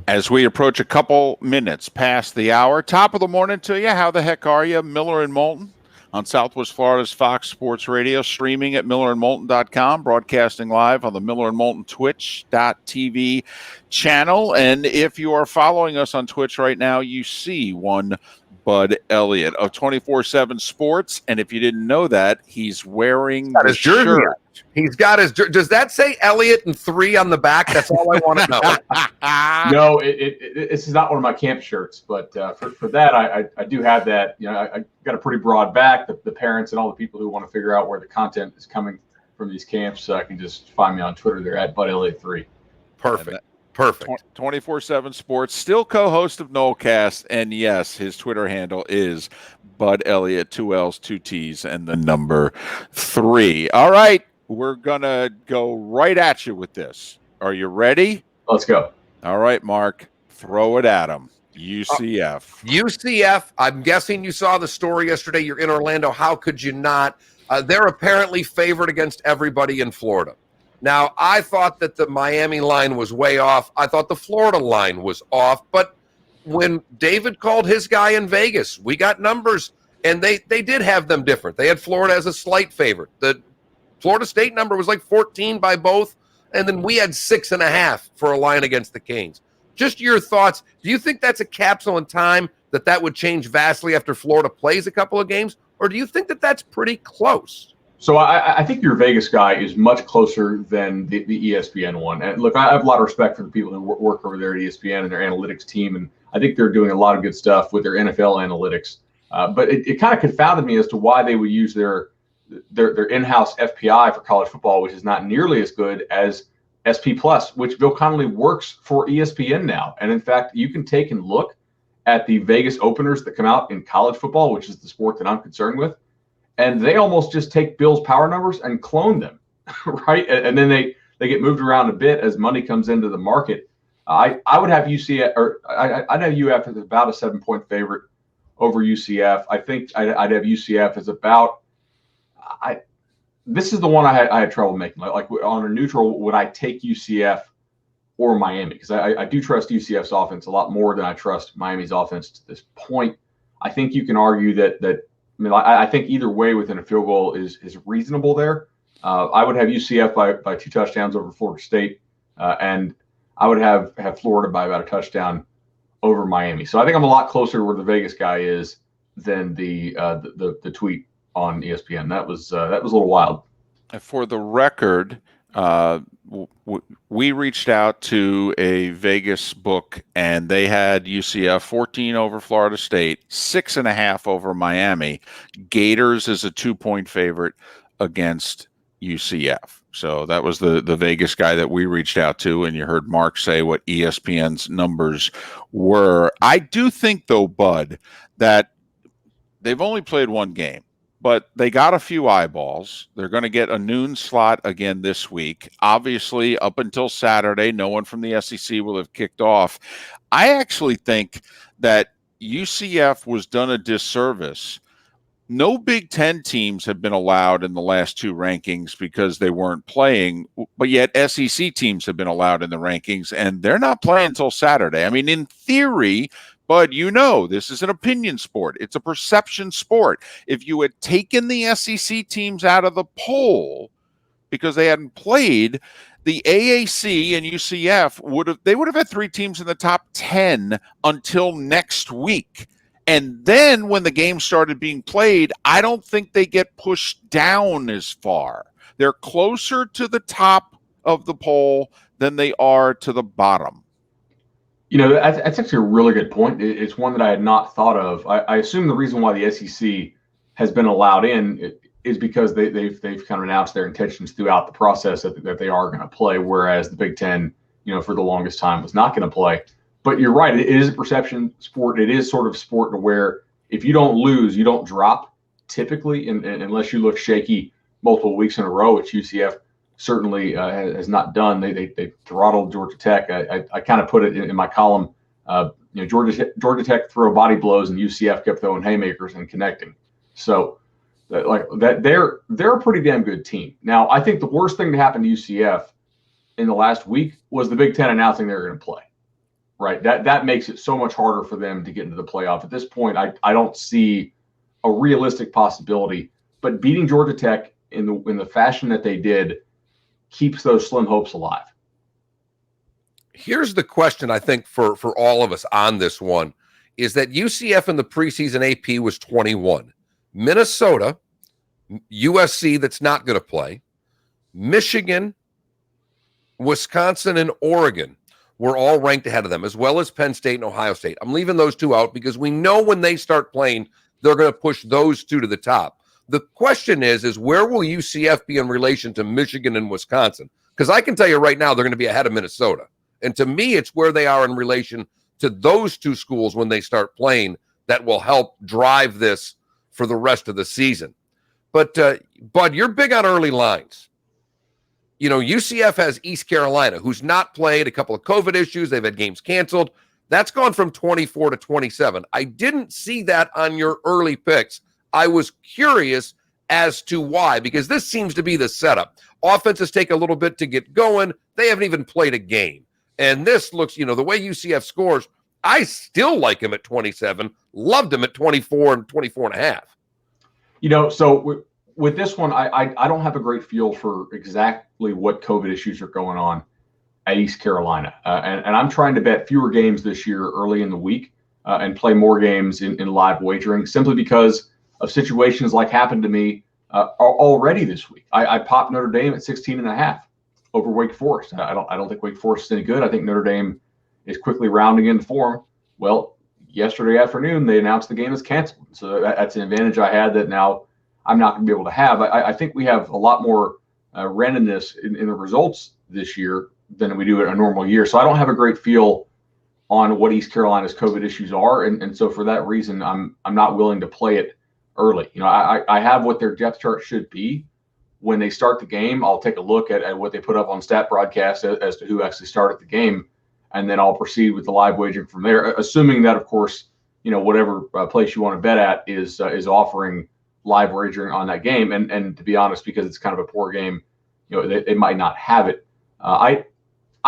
As we approach a couple minutes past the hour, top of the morning to you. How the heck are you? Miller and Moulton on Southwest Florida's Fox Sports Radio, streaming at millerandmoulton.com, broadcasting live on the Miller and Moulton Twitch.tv channel. And if you are following us on Twitch right now, you see one Bud Elliott of 24/7 Sports. And if you didn't know that, he's wearing the shirt. He's got his. Does that say Elliott and 3 on the back? That's all I want to know. No, this is not one of my camp shirts, but for that, I do have that. You know, I got a pretty broad back. The parents and all the people who want to figure out where the content is coming from these camps, can just find me on Twitter. They're at BudElliott3. Perfect. 24/7 Sports, still co-host of Nolecast, and yes, his Twitter handle is Bud Elliott, 2 L's, 2 T's, and the number 3. All right, we're gonna go right at you with this. Are you ready? Let's go. All right, Mark, throw it at him. UCF. UCF. I'm guessing you saw the story yesterday. You're in Orlando. How could you not? They're apparently favored against everybody in Florida. Now, I thought that the Miami line was way off. I thought the Florida line was off. But when David called his guy in Vegas, we got numbers, and they did have them different. They had Florida as a slight favorite. The Florida State number was like 14 by both, and then we had 6.5 for a line against the Canes. Just your thoughts. Do you think that's a capsule in time that would change vastly after Florida plays a couple of games, or do you think that that's pretty close? So I think your Vegas guy is much closer than the ESPN one. And look, I have a lot of respect for the people who work over there at ESPN and their analytics team, and I think they're doing a lot of good stuff with their NFL analytics. But it kind of confounded me as to why they would use their in-house FPI for college football, which is not nearly as good as SP Plus, which Bill Connolly works for ESPN now. And in fact, you can take and look at the Vegas openers that come out in college football, which is the sport that I'm concerned with. And they almost just take Bill's power numbers and clone them, right? And then they get moved around a bit as money comes into the market. I would have UCF, or I'd have UF as about a 7-point favorite over UCF. I think I'd have UCF as about. This is the one I had trouble making. Like on a neutral, would I take UCF or Miami? Because I do trust UCF's offense a lot more than I trust Miami's offense to this point. I think you can argue that. I think either way within a field goal is reasonable there. I would have UCF by 2 touchdowns over Florida State, and I would have Florida by about a touchdown over Miami. So I think I'm a lot closer where the Vegas guy is than the tweet on ESPN. That was a little wild. For the record, we reached out to a Vegas book, and they had UCF 14 over Florida State, 6.5 over Miami. Gators is a 2-point favorite against UCF. So that was the Vegas guy that we reached out to, and you heard Mark say what ESPN's numbers were. I do think, though, Bud, that they've only played one game, but they got a few eyeballs. They're going to get a noon slot again this week. Obviously, up until Saturday, no one from the SEC will have kicked off. I actually think that UCF was done a disservice. No Big Ten teams have been allowed in the last 2 rankings because they weren't playing, but yet SEC teams have been allowed in the rankings, and they're not playing until Saturday. I mean, in theory, but this is an opinion sport. It's a perception sport. If you had taken the SEC teams out of the poll because they hadn't played, the AAC and UCF would have had 3 teams in the top 10 until next week. And then when the game started being played, I don't think they get pushed down as far. They're closer to the top of the poll than they are to the bottom. You know, that's actually a really good point. It's one that I had not thought of. I assume the reason why the SEC has been allowed in is because they've kind of announced their intentions throughout the process that they are going to play, whereas the Big Ten, for the longest time was not going to play. But you're right. It is a perception sport. It is sort of a sport to where if you don't lose, you don't drop typically, unless you look shaky multiple weeks in a row, which UCF certainly has not done. They throttled Georgia Tech. I kind of put it in my column. Georgia Tech throw body blows, and UCF kept throwing haymakers and connecting. So, they're a pretty damn good team. Now, I think the worst thing to happen to UCF in the last week was the Big Ten announcing they were going to play. right? That makes it so much harder for them to get into the playoff. At this point, I don't see a realistic possibility. But beating Georgia Tech in the fashion that they did keeps those slim hopes alive. Here's the question, I think, for all of us on this one, is that UCF in the preseason AP was 21. Minnesota, USC that's not going to play, Michigan, Wisconsin, and Oregon were all ranked ahead of them, as well as Penn State and Ohio State. I'm leaving those two out because we know when they start playing, they're going to push those two to the top. The question is where will UCF be in relation to Michigan and Wisconsin? Because I can tell you right now, they're going to be ahead of Minnesota. And to me, it's where they are in relation to those two schools when they start playing that will help drive this for the rest of the season. But, Bud, you're big on early lines. You know, UCF has East Carolina, who's not played, a couple of COVID issues. They've had games canceled. That's gone from 24 to 27. I didn't see that on your early picks. I was curious as to why, because this seems to be the setup. Offenses take a little bit to get going. They haven't even played a game. And this looks, the way UCF scores, I still like him at 27, loved him at 24 and 24 and a half. So with this one, I don't have a great feel for exactly what COVID issues are going on at East Carolina. And I'm trying to bet fewer games this year early in the week and play more games in live wagering simply because of situations like happened to me already this week. I popped Notre Dame at 16.5 over Wake Forest. I don't think Wake Forest is any good. I think Notre Dame is quickly rounding into form. Well, yesterday afternoon, they announced the game is canceled. So that's an advantage I had that now I'm not going to be able to have. I think we have a lot more randomness in the results this year than we do in a normal year. So I don't have a great feel on what East Carolina's COVID issues are. And so for that reason, I'm not willing to play it early. I have what their depth chart should be. When they start the game, I'll take a look at what they put up on Stat Broadcast as to who actually started the game. And then I'll proceed with the live wagering from there, assuming that, of course, whatever place you want to bet at is offering live wagering on that game. And to be honest, because it's kind of a poor game, they might not have it. I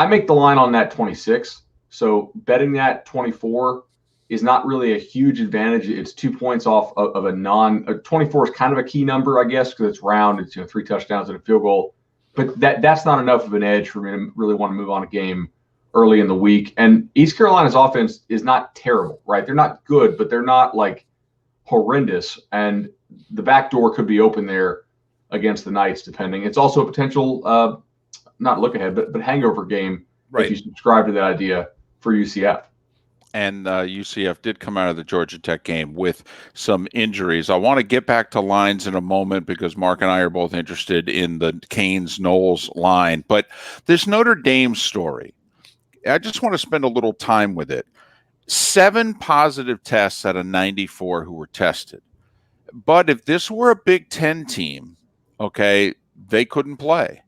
make the line on that 26. So betting that 24 is not really a huge advantage. It's 2 points off of a 24 is kind of a key number, I guess, because it's round. It's 3 touchdowns and a field goal. But that's not enough of an edge for me to really want to move on a game early in the week. And East Carolina's offense is not terrible, right? They're not good, but they're not like horrendous. And the back door could be open there against the Knights, depending. It's also a potential, not look ahead, but hangover game, right, if you subscribe to that idea for UCF. And UCF did come out of the Georgia Tech game with some injuries. I want to get back to lines in a moment because Mark and I are both interested in the Canes-Knowles line. But this Notre Dame story, I just want to spend a little time with it. 7 positive tests out of 94 who were tested. But if this were a Big Ten team, okay, they couldn't play.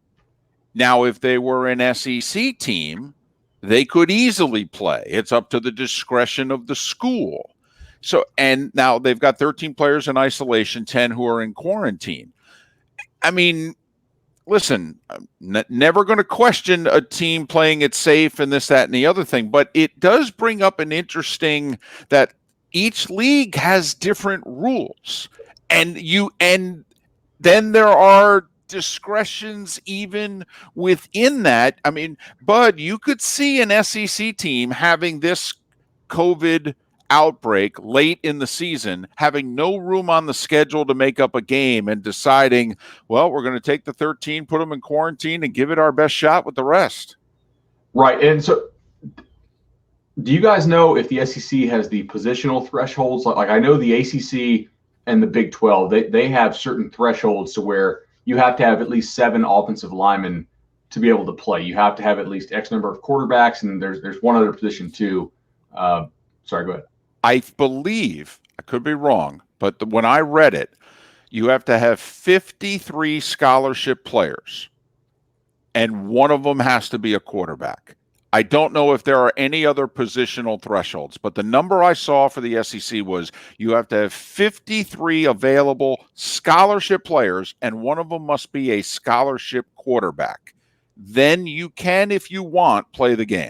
Now, if they were an SEC team, they could easily play. It's up to the discretion of the school. So, and now they've got 13 players in isolation, 10 who are in quarantine. I mean, listen, I'm never going to question a team playing it safe and this, that, and the other thing, but it does bring up an interesting that each league has different rules. And then there are discretions even within that. I mean, Bud, you could see an SEC team having this COVID outbreak late in the season, having no room on the schedule to make up a game and deciding, well, we're going to take the 13, put them in quarantine and give it our best shot with the rest. Right. And so do you guys know if the SEC has the positional thresholds? Like I know the ACC and the Big 12, they have certain thresholds to where you have to have at least 7 offensive linemen to be able to play. You have to have at least X number of quarterbacks, and there's one other position too. Sorry, go ahead. I believe, I could be wrong, but when I read it, you have to have 53 scholarship players, and one of them has to be a quarterback. I don't know if there are any other positional thresholds, but the number I saw for the SEC was you have to have 53 available scholarship players, and one of them must be a scholarship quarterback. Then you can, if you want, play the game.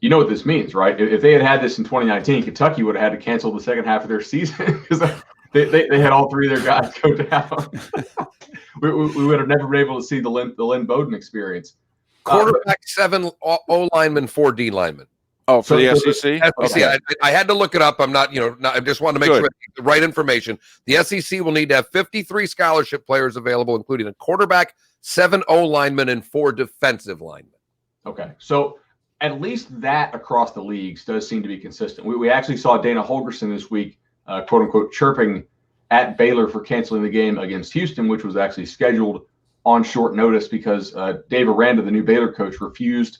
You know what this means, right? If they had this in 2019, Kentucky would have had to cancel the second half of their season because they had all three of their guys go down. we would have never been able to see the Lynn Bowden experience. Quarterback, 7 O linemen, 4 D linemen. Oh, for the SEC? SEC. Okay. I had to look it up. I'm not, I just wanted to make Good. sure I get the right information. The SEC will need to have 53 scholarship players available, including a quarterback, 7 O linemen, and 4 defensive linemen. Okay. So at least that across the leagues does seem to be consistent. We actually saw Dana Holgorsen this week, quote unquote, chirping at Baylor for canceling the game against Houston, which was actually scheduled on short notice because Dave Aranda, the new Baylor coach, refused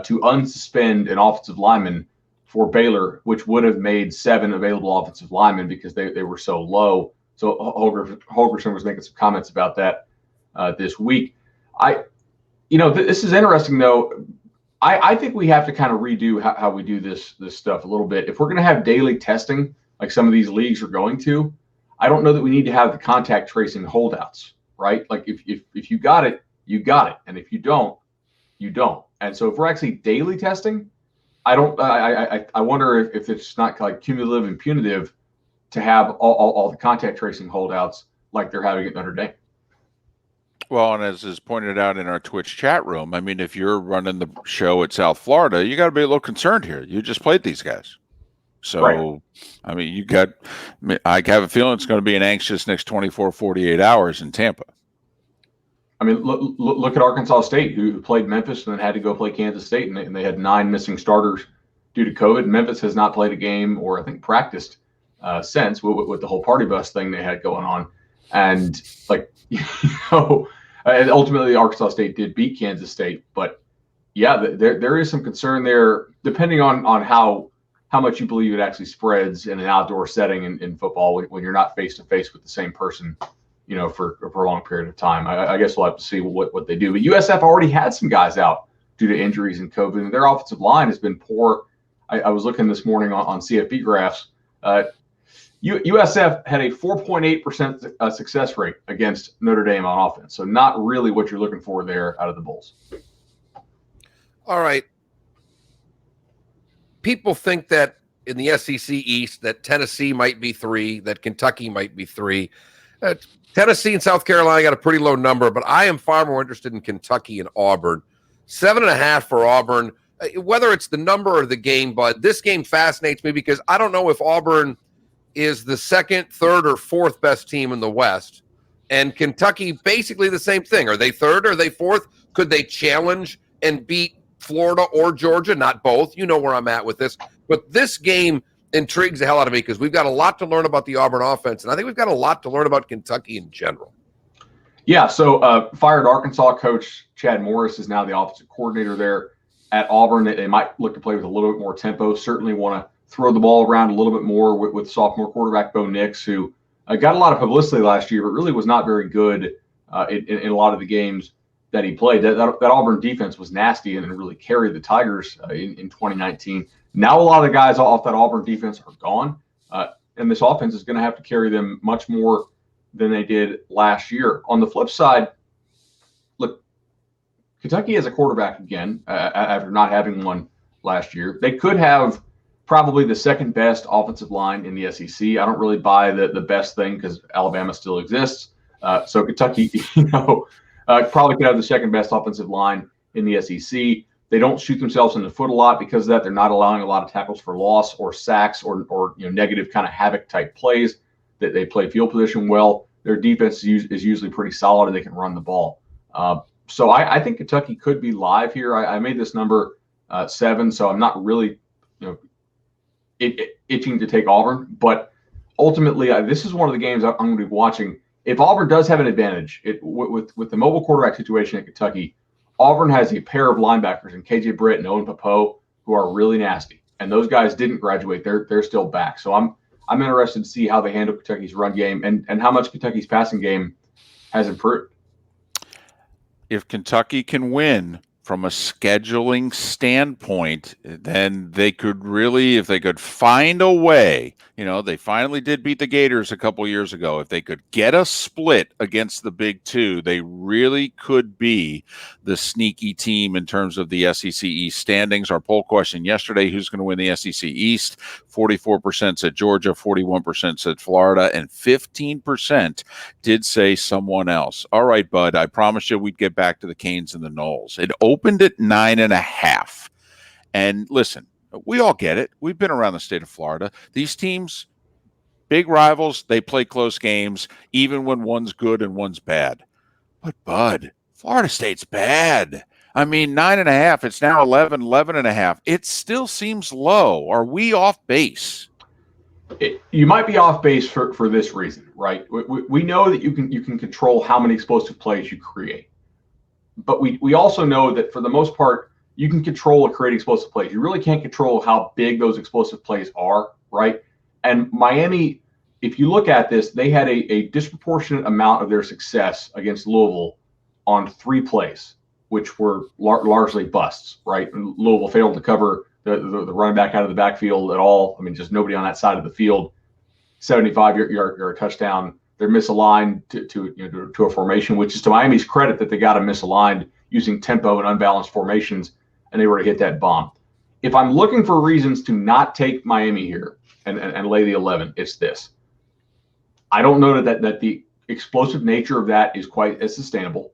to unsuspend an offensive lineman for Baylor, which would have made 7 available offensive linemen because they were so low. So Holgorsen was making some comments about that this week. This is interesting, though. I think we have to kind of redo how we do this stuff a little bit. If we're going to have daily testing, like some of these leagues are going to, I don't know that we need to have the contact tracing holdouts, right? Like if you got it, you got it, and if you don't, you don't. And so if we're actually daily testing, I wonder if it's not like cumulative and punitive to have all the contact tracing holdouts like they're having at Notre Dame. Well, and as is pointed out in our Twitch chat room, I mean, if you're running the show at South Florida, you got to be a little concerned here. You just played these guys. So, right. I mean, I have a feeling it's going to be an anxious next 24, 48 hours in Tampa. I mean, look at Arkansas State, who played Memphis and then had to go play Kansas State, and they had 9 missing starters due to COVID. Memphis has not played a game or I think practiced since with the whole party bus thing they had going on. And and ultimately Arkansas State did beat Kansas State. But yeah, there is some concern there, depending on how much you believe it actually spreads in an outdoor setting in football when you're not face to face with the same person, for a prolonged period of time. I guess we'll have to see what they do. But USF already had some guys out due to injuries and COVID, and their offensive line has been poor. I was looking this morning on CFB graphs. USF had a 4.8% success rate against Notre Dame on offense. So not really what you're looking for there out of the Bulls. All right. People think that in the SEC East that Tennessee might be 3, that Kentucky might be 3. Tennessee and South Carolina got a pretty low number, but I am far more interested in Kentucky and Auburn. 7.5 for Auburn, whether it's the number or the game, but this game fascinates me because I don't know if Auburn is the 2nd, 3rd, or 4th best team in the West. And Kentucky, basically the same thing. Are they 3rd? Are they 4th? Could they challenge and beat Florida or Georgia? Not both. You know where I'm at with this. But this game intrigues the hell out of me because we've got a lot to learn about the Auburn offense, and I think we've got a lot to learn about Kentucky in general. Yeah, so fired Arkansas coach Chad Morris is now the offensive coordinator there at Auburn. They might look to play with a little bit more tempo, certainly want to throw the ball around a little bit more with sophomore quarterback Bo Nix, who got a lot of publicity last year, but really was not very good in a lot of the games that he played. That Auburn defense was nasty and really carried the Tigers in 2019. Now a lot of the guys off that Auburn defense are gone, and this offense is going to have to carry them much more than they did last year. On the flip side, look, Kentucky has a quarterback again after not having one last year. They could have probably the 2nd best offensive line in the SEC. I don't really buy the best thing because Alabama still exists. So Kentucky, probably could have the 2nd best offensive line in the SEC. They don't shoot themselves in the foot a lot because of that. They're not allowing a lot of tackles for loss or sacks or negative kind of havoc type plays. That they play field position well. Their defense is usually pretty solid and they can run the ball. So I think Kentucky could be live here. I made this number 7, so I'm not really itching to take Auburn. But ultimately, this is one of the games I'm going to be watching. If Auburn does have an advantage with the mobile quarterback situation at Kentucky, Auburn has a pair of linebackers in KJ Britt and Owen Pappoe who are really nasty, and those guys didn't graduate. They're still back. So I'm interested to see how they handle Kentucky's run game and how much Kentucky's passing game has improved. If Kentucky can win from a scheduling standpoint, then they could really, if they could find a way, they finally did beat the Gators a couple years ago. If they could get a split against the Big Two, they really could be the sneaky team in terms of the SEC East standings. Our poll question yesterday, who's going to win the SEC East? 44% said Georgia, 41% said Florida, and 15% did say someone else. All right, Bud, I promised you we'd get back to the Canes and the Noles. It opened at 9.5. And listen, we all get it. We've been around the state of Florida. These teams, big rivals, they play close games, even when one's good and one's bad. But, Bud, Florida State's bad. I mean, 9.5. It's now 11.5. It still seems low. Are we off base? You might be off base for this reason, right? We know that you can control how many explosive plays you create. But we also know that for the most part, you can control or create explosive plays. You really can't control how big those explosive plays are, right? And Miami, if you look at this, they had a disproportionate amount of their success against Louisville on 3 plays, which were largely busts, right? And Louisville failed to cover the running back out of the backfield at all. I mean, just nobody on that side of the field. 75-yard touchdown. They're misaligned to a formation, which is to Miami's credit that they got them misaligned using tempo and unbalanced formations, and they were to hit that bomb. If I'm looking for reasons to not take Miami here and lay the 11, it's this. I don't know that the explosive nature of that is quite as sustainable.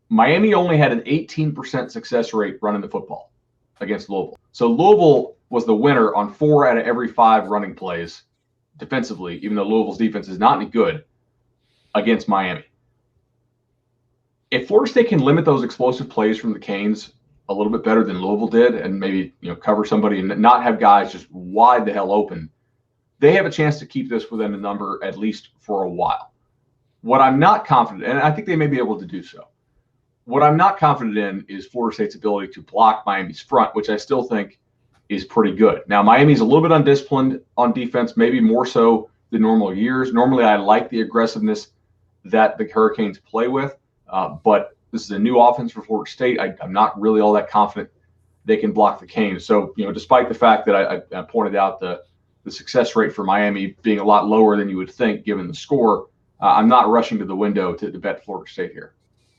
Miami only had an 18% success rate running the football against Louisville. So Louisville was the winner on 4 out of every 5 running plays defensively, even though Louisville's defense is not any good against Miami. If Florida State can limit those explosive plays from the Canes a little bit better than Louisville did, and maybe cover somebody and not have guys just wide the hell open, they have a chance to keep this within a number at least for a while. What I'm not confident, and I think they may be able to do so, what I'm not confident in is Florida State's ability to block Miami's front, which I still think is pretty good. Now, Miami's a little bit undisciplined on defense, maybe more so than normal years. Normally, I like the aggressiveness that the Hurricanes play with, but this is a new offense for Florida State. I'm not really all that confident they can block the Canes. So, despite the fact that I pointed out the success rate for Miami being a lot lower than you would think given the score, I'm not rushing to the window to bet Florida State here.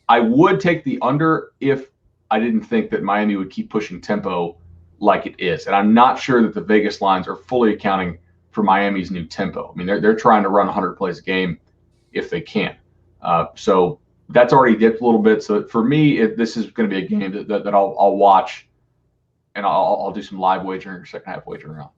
I would take the under if I didn't think that Miami would keep pushing tempo like it is. And I'm not sure that the Vegas lines are fully accounting for Miami's new tempo. I mean, they're trying to run 100 plays a game if they can. So that's already dipped a little bit. So for me, this is going to be a game that I'll watch, and I'll do some live wagering or second half wagering on.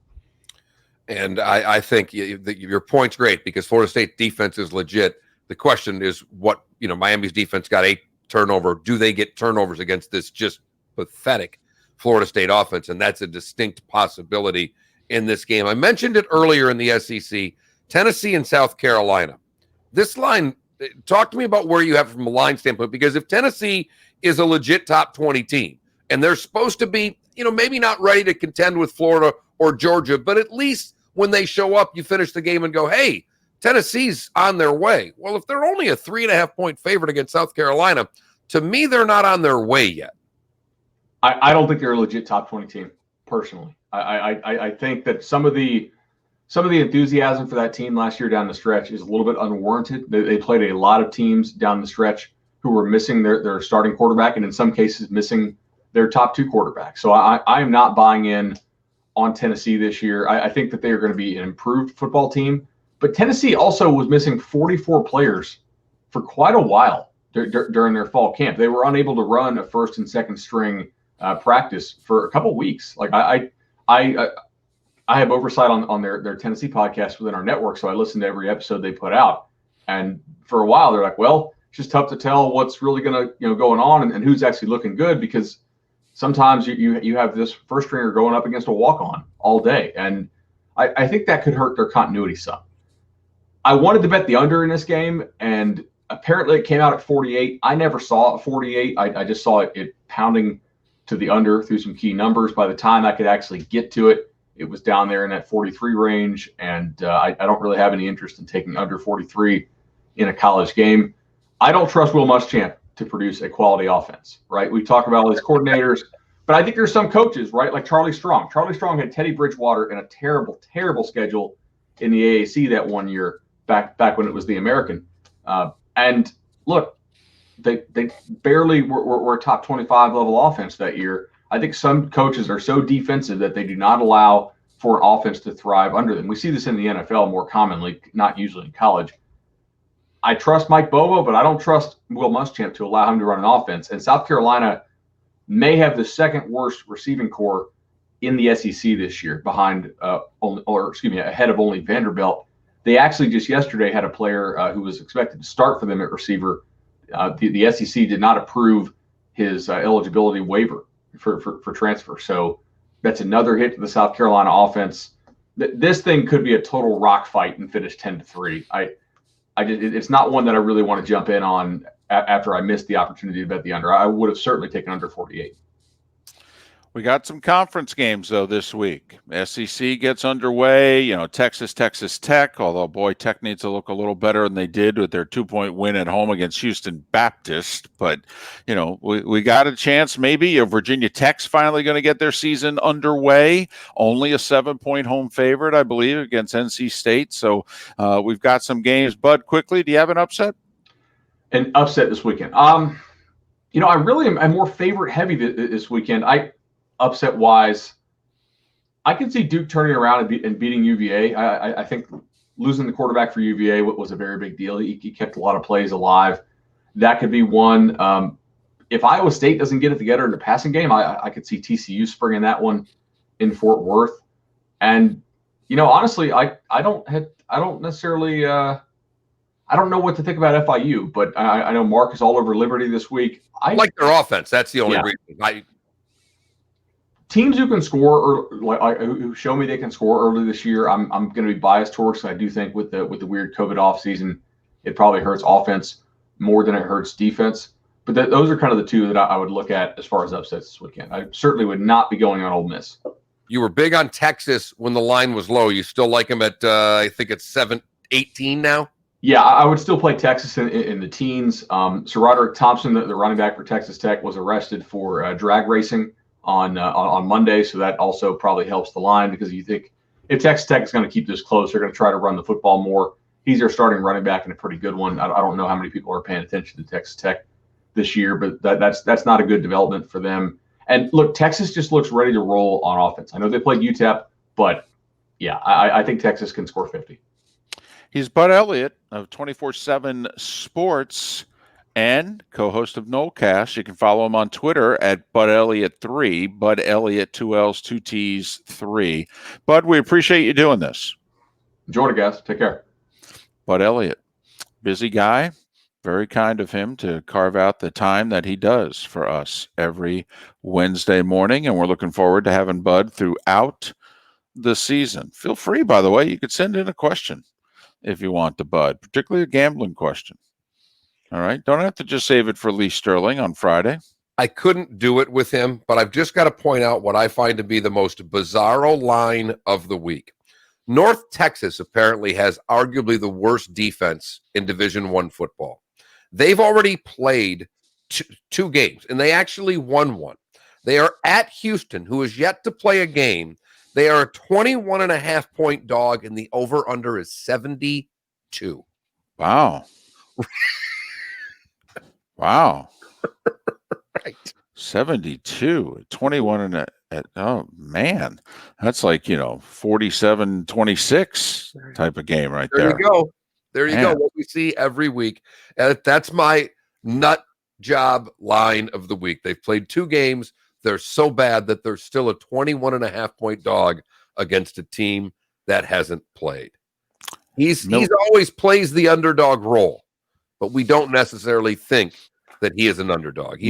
And I think your point's great because Florida State defense is legit. The question is what, Miami's defense got 8 turnovers. Do they get turnovers against this just pathetic Florida State offense? And that's a distinct possibility in this game. I mentioned it earlier in the SEC, Tennessee and South Carolina. This line, talk to me about where you have from a line standpoint, because if Tennessee is a legit top 20 team and they're supposed to be, maybe not ready to contend with Florida or Georgia, but at least when they show up, you finish the game and go, hey, Tennessee's on their way. Well, if they're only a 3.5-point favorite against South Carolina, to me, they're not on their way yet. I don't think they're a legit top 20 team, personally. I think that some of the enthusiasm for that team last year down the stretch is a little bit unwarranted. They played a lot of teams down the stretch who were missing their starting quarterback, and in some cases missing their top 2 quarterbacks. So I am not buying in on Tennessee this year. I think that they are going to be an improved football team. But Tennessee also was missing 44 players for quite a while during their fall camp. They were unable to run a first and second string practice for a couple of weeks. Like I have oversight on their Tennessee podcast within our network, so I listen to every episode they put out. And for a while, they're like, well, it's just tough to tell what's really going to going on and who's actually looking good, because sometimes you have this first stringer going up against a walk-on all day, and I think that could hurt their continuity some. I wanted to bet the under in this game, and apparently it came out at 48. I never saw it 48. I just saw it pounding to the under through some key numbers. By the time I could actually get to it, it was down there in that 43 range, and I don't really have any interest in taking under 43 in a college game. I don't trust Will Muschamp to produce a quality offense, right? We talk about all these coordinators, but I think there's some coaches, right? Like Charlie Strong. Charlie Strong had Teddy Bridgewater in a terrible, terrible schedule in the AAC that one year back when it was the American. And look, they barely were a top 25 level offense that year. I think some coaches are so defensive that they do not allow for an offense to thrive under them. We see this in the NFL more commonly, not usually in college. I trust Mike Bobo, but I don't trust Will Muschamp to allow him to run an offense. And South Carolina may have the second worst receiving core in the SEC this year, behind ahead of only Vanderbilt. They actually just yesterday had a player who was expected to start for them at receiver. The SEC did not approve his eligibility waiver for transfer. So that's another hit to the South Carolina offense. This thing could be a total rock fight and finish 10-3. It's not one that I really want to jump in on after I missed the opportunity to bet the under. I would have certainly taken under 48. We got some conference games, though, this week. SEC gets underway. Texas Tech, although, boy, Tech needs to look a little better than they did with their 2-point win at home against Houston Baptist. But, we got a chance maybe. Virginia Tech's finally going to get their season underway. Only a 7-point home favorite, I believe, against NC State. So we've got some games. Bud, quickly, do you have an upset? An upset this weekend. I really am more favorite heavy this weekend. Upset wise, I can see Duke turning around and beating UVA. I think losing the quarterback for UVA was a very big deal. He kept a lot of plays alive. That could be one. If Iowa State doesn't get it together in the passing game, I could see TCU springing that one in Fort Worth. And honestly, I don't necessarily. I don't know what to think about FIU, but I know Mark is all over Liberty this week. I like their offense. That's the only reason. Teams who can score, or who show me they can score early this year, I'm going to be biased towards. I do think with the weird COVID offseason, it probably hurts offense more than it hurts defense. But those are kind of the two that I would look at as far as upsets this weekend. I certainly would not be going on Ole Miss. You were big on Texas when the line was low. You still like them at I think it's 7-18 now. Yeah, I would still play Texas in the teens. Sir Roderick Thompson, the running back for Texas Tech, was arrested for drag racing on Monday, so that also probably helps the line, because you think if Texas Tech is going to keep this close, they're going to try to run the football more. He's their starting running back and a pretty good one. I don't know how many people are paying attention to Texas Tech this year, but that's not a good development for them. And look, Texas just looks ready to roll on offense. I know they played UTEP, but yeah, I think Texas can score 50. He's Bud Elliott of 24/7 Sports and co-host of Nolecast. You can follow him on Twitter at BudElliott3, Bud Elliott, 2 L's, 2 T's, 3. Bud, we appreciate you doing this. Enjoy it, guys. Take care. Bud Elliott, busy guy. Very kind of him to carve out the time that he does for us every Wednesday morning, and we're looking forward to having Bud throughout the season. Feel free, by the way, you could send in a question if you want to Bud, particularly a gambling question. All right. Don't have to just save it for Lee Sterling on Friday. I couldn't do it with him, but I've just got to point out what I find to be the most bizarro line of the week. North Texas apparently has arguably the worst defense in Division I football. They've already played two games, and they actually won one. They are at Houston, who is yet to play a game. They are a 21.5-point dog, and the over-under is 72. Wow. Wow. Right. 72, 21 oh man. That's like, 47-26 type of game right there. There you go. There you go. What we see every week. That's my nut job line of the week. They've played 2 games. They're so bad that they're still a 21.5-point dog against a team that hasn't played. He's always plays the underdog role, but we don't necessarily think that he is an underdog.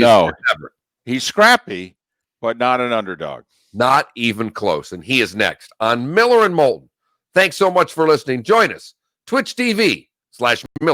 He's scrappy, but not an underdog. Not even close. And he is next on Miller and Moulton. Thanks so much for listening. Join us, Twitch TV / Miller.